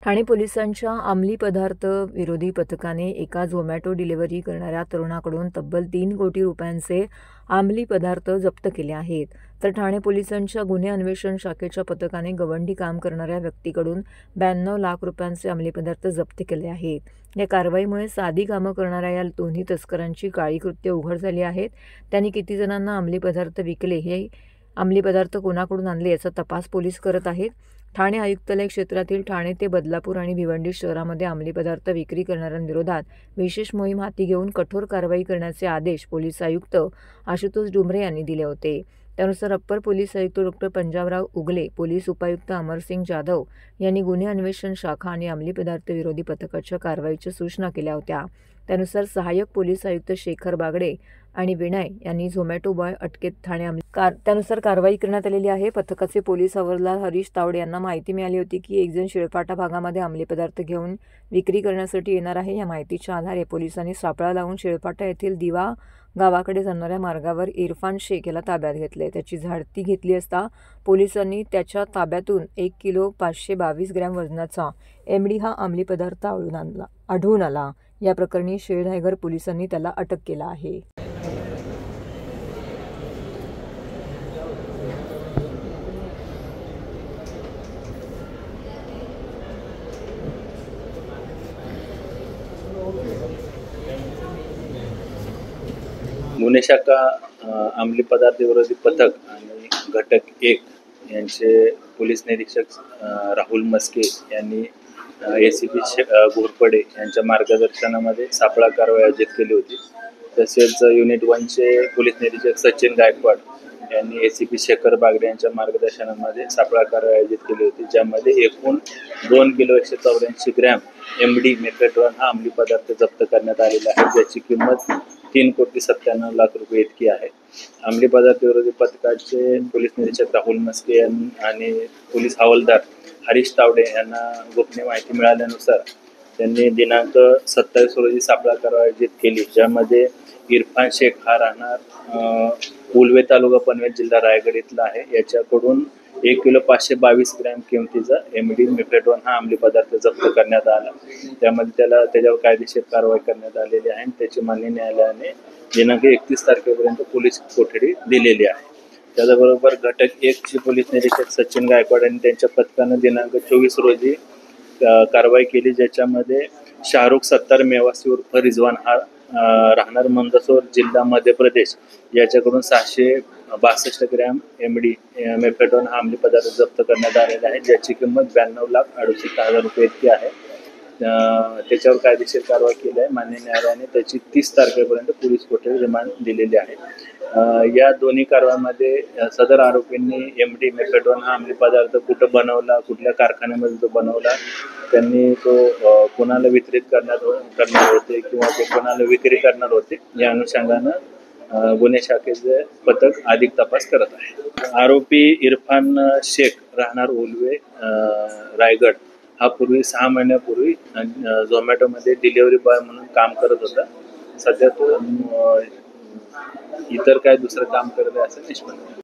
ठाणे पोलिसांच्या अंमली पदार्थ विरोधी पथकाने एका झोमॅटो डिलिव्हरी करणाऱ्या तरुणाकडून तब्बल 3 कोटी रुपयांचे अंमली पदार्थ जप्त केले आहेत. तर ठाणे पोलिसांच्या गुन्हे अन्वेषण शाखेच्या पथकाने गवंडी काम करणाऱ्या व्यक्तीकडून 92 लाख रुपयांचे अंमली पदार्थ जप्त केले आहेत. या कारवाईमुळे साधी कामं करणाऱ्या या दोन्ही तस्करांची काळी कृत्य उघड झाली आहेत. त्यांनी किती जणांना अंमली पदार्थ विकले, हे अंमली पदार्थ कोणाकडून आणले याचा तपास पोलीस करत आहेत. ठाणे आयुक्तालय क्षेत्रातील ठाणे ते बदलापूर आणि भिवंडी शहरामध्ये अंमली पदार्थ विक्री करणाऱ्यांविरोधात विशेष मोहीम हाती घेऊन कठोर कारवाई करण्याचे आदेश पोलीस आयुक्त आशुतोष डुमरे यांनी दिले होते. त्यानुसार अप्पर पोलीस आयुक्त डॉ. पंजाबराव उगले, पोलीस उपायुक्त अमरसिंग जाधव यांनी गुन्हे अन्वेषण शाखा आणि अंमली पदार्थ विरोधी पथकाच्या कारवाईच्या सूचना केल्या होत्या. त्यानुसार सहाय्यक पोलीस आयुक्त शेखर बागडे आणि विनय यांनी झोमॅटो बॉय अटकेत त्यानुसार कारवाई करण्यात आलेली आहे. पथकाचे पोलीस हवालदार हरीश तावडे यांना माहिती मिळाली होती की एक जण शिळपाटा भागामध्ये अंमली पदार्थ घेऊन विक्री करण्यासाठी येणार आहे. या माहितीच्या आधारे पोलिसांनी सापळा लावून शिळपाटा येथील दिवा गावाकडे जाणाऱ्या मार्गावर इरफान शेख याला ताब्यात घेतले. त्याची झडती घेतली असता पोलिसांनी त्याच्या ताब्यातून 1 किलो 522 ग्रॅम वजनाचा एमडी हा अंमली पदार्थ आढळून आला. या प्रकरणी शेळढायघर पोलिसांनी त्याला अटक केला आहे. गुन्हे शाखा अंमली पदार्थ विरोधी पथक आणि घटक 1 यांचे पोलीस निरीक्षक राहुल मस्के यांनी ACP घोरपडे यांच्या मार्गदर्शनामध्ये सापळा कारवाई आयोजित केली होती. तसेच युनिट 1चे पोलीस निरीक्षक सचिन गायकवाड यांनी ACP शेखर बागडे यांच्या मार्गदर्शनामध्ये सापळा कारवाई आयोजित केली होती, ज्यामध्ये एकूण 2 किलो 184 ग्रॅम MD मेफेड्रॉन हा अंमली पदार्थ जप्त करण्यात आलेला आहे, ज्याची किंमत 3 कोटी 97 लाख रुपये इतकी आहे. अंमली पदार्थ विरोधी पथकाचे पोलीस निरीक्षक राहुल मस्के आणि पोलीस हवालदार हरीश तावडे यांना गोपनीय माहिती मिळाल्यानुसार त्यांनी दिनांक 27 रोजी सापळा कारवाई आयोजित केली, ज्यामध्ये इरफान शेख हा राहणार उलवे तालुका पनवेल जिल्हा रायगड इथला आहे. याच्याकडून 1 किलो 522 ग्रॅम किमतीचा MD मेफेड्रॉन हा अंमली पदार्थ जप्त करण्यात आला. त्यामध्ये त्याच्यावर कायदेशीर कारवाई करण्यात आलेली आहे आणि त्याची मान्य न्यायालयाने दिनांक 31 तारखेपर्यंत पोलीस कोठडी दिलेली आहे. त्याचबरोबर घटक 1 चे पोलीस निरीक्षक सचिन गायकवाड आणि त्यांच्या पथकानं दिनांक 24 रोजी कारवाई केली, ज्याच्यामध्ये शाहरुख सत्तार मेवासी उर्फ रिजवान हा राहणार मंदसौर जिल्हा मध्य प्रदेश याच्याकडून 662 ग्रॅम MD मेफेड्रॉन हा अंमली पदार्थ जप्त करण्यात आलेला आहे, ज्याची किंमत 92,68,000 रुपये इतकी आहे. त्याच्यावर कायदेशीर कारवाई केली आहे. मान्य न्यायालयाने त्याची 30 तारखेपर्यंत पोलीस कोठडी रिमांड दिलेली आहे. या दोन्ही कारवाईमध्ये सदर आरोपींनी MD मेफेड्रॉन हा अंमली पदार्थ कुठं बनवला, कुठल्या कारखान्यामध्ये तो बनवला, त्यांनी तो कोणाला वितरित करणार होते किंवा ते कोणाला विक्री करणार होते, या अनुषंगानं गुन्हे शाखेचे पथक अधिक तपास करत आहे. आरोपी इरफान शेख राहणार उलवे रायगड हा पूर्वी 6 महिन्यापूर्वी झोमॅटोमध्ये डिलिव्हरी बॉय म्हणून काम करत होता. सध्या तो इतर काय दुसरं काम करत आहे असं निष्पन्न.